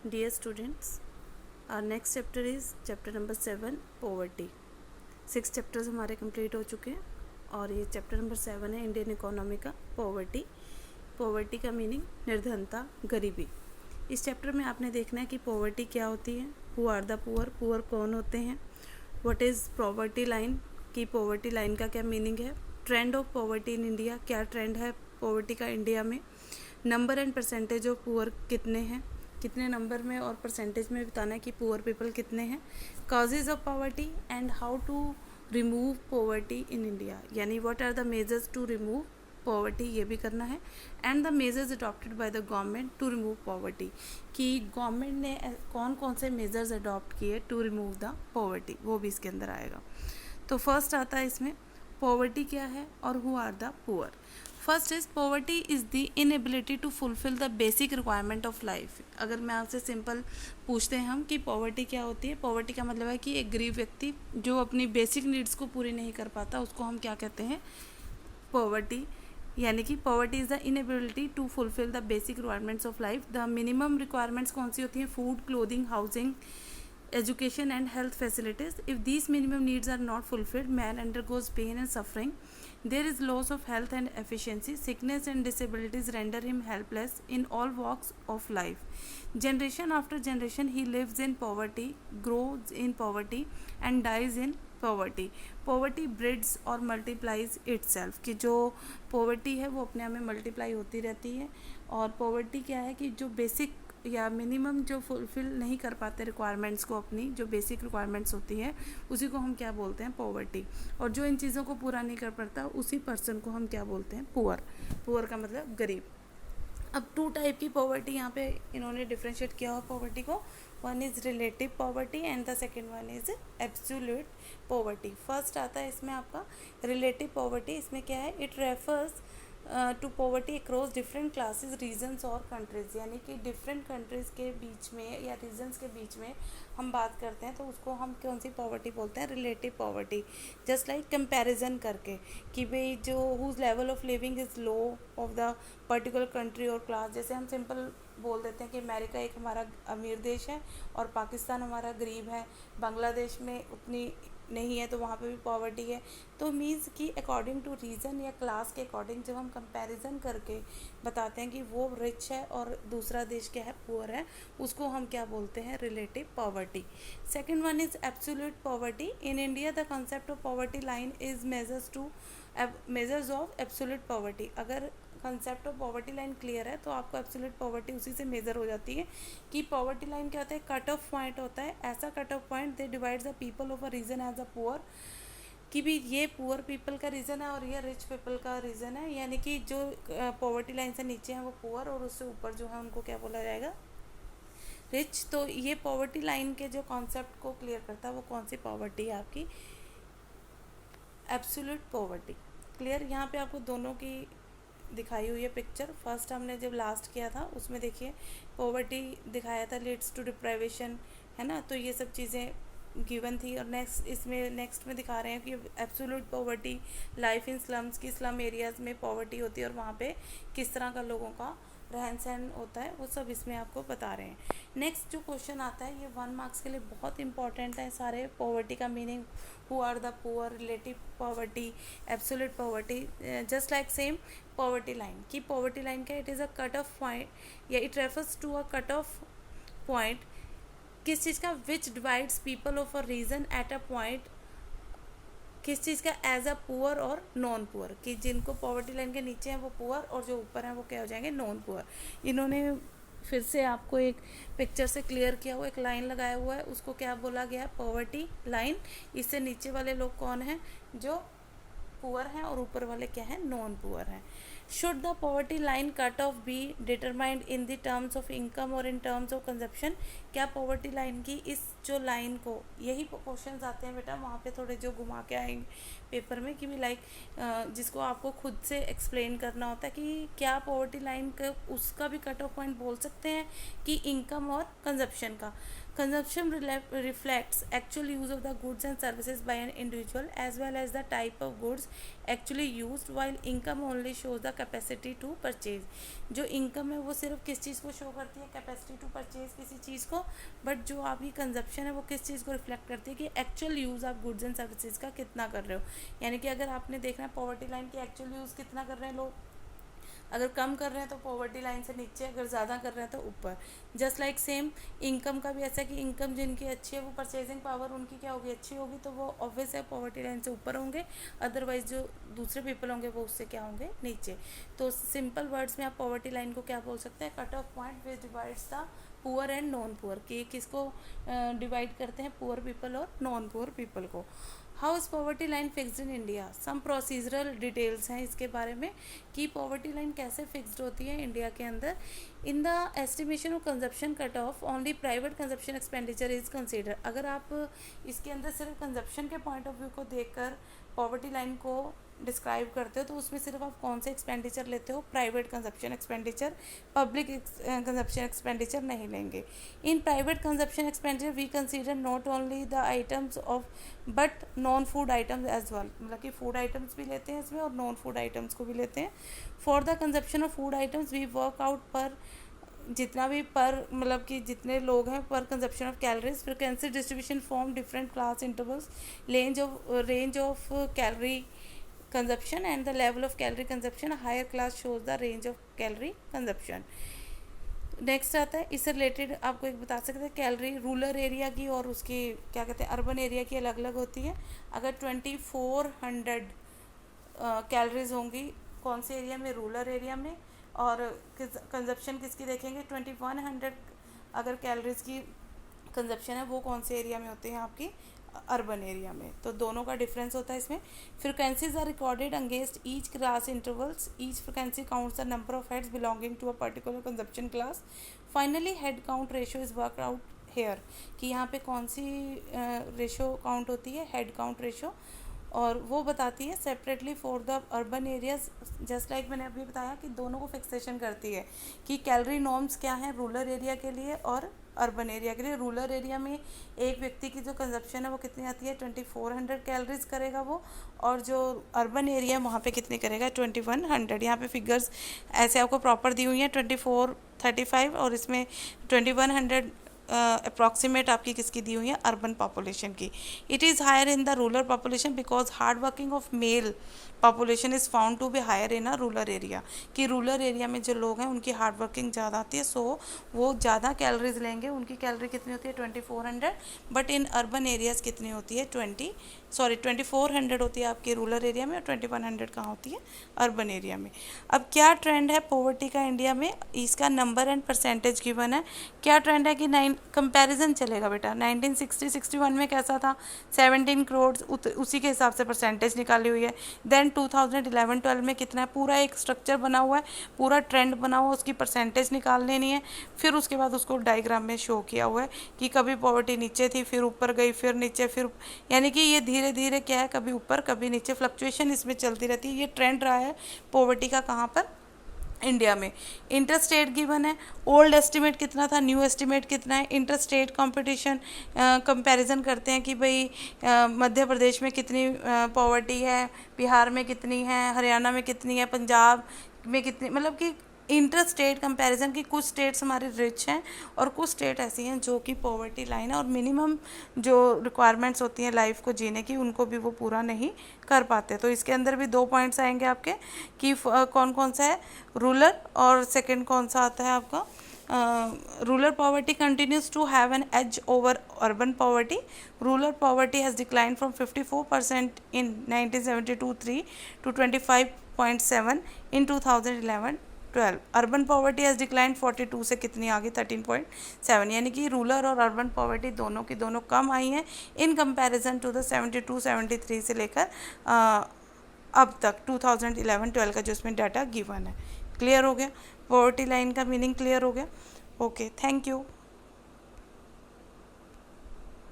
Dear students, our next chapter is chapter number 7 poverty. 6 chapters हमारे complete हो चुके हैं और ये चैप्टर नंबर 7 है इंडियन इकोनॉमी का पोवर्टी. पोवर्टी का मीनिंग निर्धनता, गरीबी. इस चैप्टर में आपने देखना है कि पोवर्टी क्या होती है, who are the poor, poor कौन होते हैं, व्हाट इज़ पॉवर्टी लाइन, कि पॉवर्टी लाइन का क्या मीनिंग है, trend of poverty in India, क्या ट्रेंड है पॉवर्टी का इंडिया में, number and percentage of poor कितने हैं, कितने नंबर में और परसेंटेज में बताना है कि पुअर पीपल कितने हैं, causes of poverty and how to remove poverty in India, यानी what are the measures to remove poverty, ये भी करना है, and the measures adopted by the government to remove poverty, कि गवर्नमेंट ने कौन कौन से मेजर्स अडॉप्ट किए टू रिमूव द पॉवर्टी, वो भी इसके अंदर आएगा. तो फर्स्ट आता है इसमें पॉवर्टी क्या है और who are the poor. First is poverty is the inability to fulfil the basic requirement of life. अगर मैं आपसे सिंपल पूछते हैं हम कि पॉवर्टी क्या होती है, पॉवर्टी का मतलब है कि एक गरीब व्यक्ति जो अपनी बेसिक नीड्स को पूरी नहीं कर पाता, उसको हम क्या कहते हैं, पॉवर्टी. यानी कि poverty is the inability to fulfil the basic requirements of life. The minimum requirements कौन सी होती हैं, food, clothing, housing, education and health facilities. If these minimum needs are not fulfilled, man undergoes pain and suffering. There is loss of health and efficiency. Sickness and disabilities render him helpless in all walks of life. Generation after generation he lives in poverty, grows in poverty and dies in poverty. Poverty breeds or multiplies itself, कि जो poverty है वो अपने आप में multiply होती रहती है. और poverty क्या है कि जो basic या मिनिमम जो फुलफिल नहीं कर पाते रिक्वायरमेंट्स को, अपनी जो बेसिक रिक्वायरमेंट्स होती है उसी को हम क्या बोलते हैं, पॉवर्टी. और जो इन चीज़ों को पूरा नहीं कर पाता उसी पर्सन को हम क्या बोलते हैं, पुअर. पुअर का मतलब गरीब. अब टू टाइप की पॉवर्टी यहाँ पे इन्होंने डिफ्रेंशिएट किया हुआ पॉवर्टी को. One is relative poverty and the second one is absolute poverty. First आता है इसमें आपका रिलेटिव पॉवर्टी. इसमें क्या है, it refers to poverty across different classes, regions और कंट्रीज़. यानी कि डिफरेंट कंट्रीज़ के बीच में या रीजन्स के बीच में हम बात करते हैं तो उसको हम कौन सी पॉवर्टी बोलते हैं, relative poverty. Just like comparison करके कि भाई जो whose level of living is low of the particular country और क्लास. जैसे हम सिंपल बोल देते हैं कि अमेरिका एक हमारा अमीर देश है और पाकिस्तान हमारा गरीब है, बांग्लादेश में उतनी नहीं है तो वहाँ पे भी पॉवर्टी है. तो मीन्स कि अकॉर्डिंग टू रीज़न या क्लास के अकॉर्डिंग जब हम कंपैरिजन करके बताते हैं कि वो रिच है और दूसरा देश क्या है, पुअर है, उसको हम क्या बोलते हैं, relative poverty. Second one is absolute poverty. In India the concept of poverty line is measures of absolute poverty. अगर concept of poverty line clear है तो आपको एब्सोल्यूट पॉवर्टी उसी से मेजर हो जाती है. कि पॉवर्टी लाइन क्या होता है, कट ऑफ पॉइंट होता है. ऐसा cut off point they divides the people of a region as a poor, कि भी ये पुअर पीपल का रीज़न है और ये रिच पीपल का रीज़न है. यानी कि जो पॉवर्टी लाइन से नीचे हैं वो पुअर और उससे ऊपर जो है उनको क्या बोला जाएगा, रिच. तो ये पॉवर्टी लाइन के जो कॉन्सेप्ट को क्लियर करता है वो कौन सी पॉवर्टी है, आपकी एब्सोल्यूट पॉवर्टी. क्लियर. यहाँ पे आपको दोनों की दिखाई हुई है पिक्चर. फर्स्ट हमने जब लास्ट किया था उसमें देखिए पॉवर्टी दिखाया था, लीड्स टू डिप्राइवेशन, है ना. तो ये सब चीज़ें गिवन थी. और नेक्स्ट में दिखा रहे हैं कि absolute poverty, life in slums, की स्लम एरियाज़ में पॉवर्टी होती है और वहाँ पे किस तरह का लोगों का रहन सहन होता है, वो सब इसमें आपको बता रहे हैं. नेक्स्ट जो क्वेश्चन आता है ये 1 मार्क्स के लिए बहुत इंपॉर्टेंट है सारे. पॉवर्टी का meaning, who are the poor, relative poverty, absolute poverty, just like same poverty line. की पॉवर्टी लाइन का it is a cut off point या it refers to a cut off point. किस चीज़ का, which divides people of a region at a point. किस चीज़ का, as a poor और नॉन पुअर, कि जिनको पॉवर्टी लाइन के नीचे हैं वो पुअर और जो ऊपर हैं वो क्या हो जाएंगे, नॉन पुअर. इन्होंने फिर से आपको एक पिक्चर से क्लियर किया हुआ, एक लाइन लगाया हुआ है, उसको क्या बोला गया है, पॉवर्टी लाइन. इससे नीचे वाले लोग कौन हैं, जो पुअर हैं और ऊपर वाले क्या हैं, नॉन पुअर हैं. Should the poverty line cut off be determined in the terms of income और इन टर्म्स ऑफ कंजप्शन. क्या पॉवर्टी लाइन की इस जो लाइन को, यही क्वेश्चंस आते हैं बेटा वहाँ पे थोड़े जो घुमा के आएंगे पेपर में, कि भी लाइक जिसको आपको खुद से एक्सप्लेन करना होता है कि क्या पॉवर्टी लाइन का उसका भी कट ऑफ पॉइंट बोल सकते हैं कि इनकम और कंजप्शन का. Consumption reflects actual use of the goods and services by an individual as well as the type of goods actually used, while income only shows the capacity to purchase. जो income है वो सिर्फ किस चीज़ को show करती है, capacity to purchase किसी चीज़ को, बट जो आपकी consumption है वो किस चीज़ को reflect करती है कि actual use आप goods and services का कितना कर रहे हो। यानी कि अगर आपने देखना है पॉवर्टी लाइन की actual use कितना कर रहे हैं लोग, अगर कम कर रहे हैं तो पॉवर्टी लाइन से नीचे, अगर ज़्यादा कर रहे हैं तो ऊपर। जस्ट लाइक सेम इनकम का भी ऐसा है कि इनकम जिनकी अच्छी है वो परचेजिंग पावर उनकी क्या होगी, अच्छी होगी, तो वो ऑब्वियस है पॉवर्टी लाइन से ऊपर होंगे, अदरवाइज जो दूसरे पीपल होंगे वो उससे क्या होंगे, नीचे। तो सिंपल वर्ड्स में आप पॉवर्टी लाइन को क्या बोल सकते हैं, cut off point which divides the poor and non poor, कि किसको डिवाइड करते हैं, पुअर पीपल और नॉन पुअर पीपल को। How is poverty line fixed in India, some procedural details हैं इसके बारे में कि पॉवर्टी लाइन कैसे फिक्स्ड होती है इंडिया के अंदर। In the estimation of consumption cut off only private consumption expenditure is consider. अगर आप इसके अंदर सिर्फ कंजप्शन के पॉइंट ऑफ व्यू को देखकर पॉवर्टी लाइन को डिस्क्राइब करते हो तो उसमें सिर्फ आप कौन से एक्सपेंडिचर लेते हो, private consumption expenditure, public consumption expenditure नहीं लेंगे। In private consumption expenditure we consider not only the items of but non food items as well, मतलब कि फूड आइटम्स भी लेते हैं इसमें और नॉन फूड आइटम्स को भी लेते हैं। For the consumption of food items we work out पर, जितना भी पर मतलब कि जितने लोग हैं पर consumption of calories, frequency distribution form different class intervals, range of calorie consumption and the level of calorie consumption. A higher class shows the range of calorie consumption. Next आता है, इससे रिलेटेड आपको एक बता सकते हैं, कैलोरी रूरल एरिया की और उसकी क्या कहते हैं अर्बन एरिया की अलग अलग होती है। अगर 2400 कैलोरीज होंगी कौन से एरिया में, रूरल एरिया में, और कंजप्शन किसकी देखेंगे 2100 अगर कैलोरीज की कंजप्शन है वो कौन से एरिया में होते हैं आपकी अर्बन एरिया में। तो दोनों का डिफरेंस होता है इसमें। Frequencies are recorded against each class intervals, each frequency counts the number of heads belonging to a particular consumption class. Finally head count ratio is work out here, कि यहाँ पे कौन सी रेशो काउंट होती है, head count ratio, और वो बताती है separately for the urban areas. Just like मैंने अभी बताया कि दोनों को फिक्सेशन करती है कि कैलोरी नॉर्म्स क्या हैं रूरल एरिया के लिए और अर्बन एरिया के लिए। रूरल एरिया में एक व्यक्ति की जो कंजप्शन है वो कितनी आती है 2400 कैलोरीज करेगा वो, और जो अर्बन एरिया है वहाँ पे कितनी करेगा 2100। यहाँ पे फिगर्स ऐसे आपको प्रॉपर दी हुई हैं 2435 और इसमें 2100 अप्रॉक्सीमेट आपकी किसकी दी हुई है अर्बन पॉपुलेशन की। It is higher in the rural population because hard working of male population is found to be higher in a rural area, कि रूरल एरिया में जो लोग हैं उनकी हार्ड वर्किंग ज़्यादा आती है, सो वो ज़्यादा कैलोरीज लेंगे, उनकी कैलोरी कितनी होती है 2400, बट इन अर्बन एरियाज़ कितनी होती है 2400 होती है आपके रूरल एरिया में और 2100 कहाँ होती है अर्बन एरिया में। अब क्या ट्रेंड है पॉवर्टी का इंडिया में, इसका नंबर एंड परसेंटेज गिवन है। क्या ट्रेंड है कि कंपैरिजन चलेगा बेटा, 1960-61 में कैसा था 17 करोड़, उसी के हिसाब से परसेंटेज निकाली हुई है। देन 2011-12 में कितना है, पूरा एक स्ट्रक्चर बना हुआ है, पूरा ट्रेंड बना हुआ है, उसकी परसेंटेज निकाल लेनी है, फिर उसके बाद उसको डायग्राम में शो किया हुआ है कि कभी पॉवर्टी नीचे थी फिर ऊपर गई फिर नीचे फिर, यानी कि ये धीरे धीरे क्या है कभी ऊपर कभी नीचे फ्लक्चुएशन इसमें चलती रहती है। ये ट्रेंड रहा है पॉवर्टी का कहाँ पर, इंडिया में। इंटरस्ट रेट गिवन है, ओल्ड एस्टिमेट कितना था न्यू एस्टिमेट कितना है। इंटरस्ट रेट कंपटीशन कंपैरिजन करते हैं कि भाई मध्य प्रदेश में कितनी पॉवर्टी है, बिहार में कितनी है, हरियाणा में कितनी है, पंजाब में कितनी, मतलब कि इंटर स्टेट कंपैरिजन की कुछ स्टेट्स हमारे रिच हैं और कुछ स्टेट ऐसी हैं जो कि पॉवर्टी लाइन है और मिनिमम जो रिक्वायरमेंट्स होती हैं लाइफ को जीने की उनको भी वो पूरा नहीं कर पाते। तो इसके अंदर भी 2 पॉइंट्स आएंगे आपके कि कौन कौन सा है रूरल और सेकंड कौन सा आता है आपका rural poverty continues to have an edge over urban poverty. Rural poverty has declined from 54% in 1972-3 to 25.7 in 2011-12. Urban poverty has decline 42 से कितनी आ गई 13.7, यानी कि रूरल और अर्बन पॉवर्टी दोनों की दोनों कम आई हैं इन कंपैरिजन टू द 72-73 से लेकर अब तक 2011-12 का जो इसमें डाटा गिवन है। क्लियर हो गया, पॉवर्टी लाइन का मीनिंग क्लियर हो गया। Okay, thank you.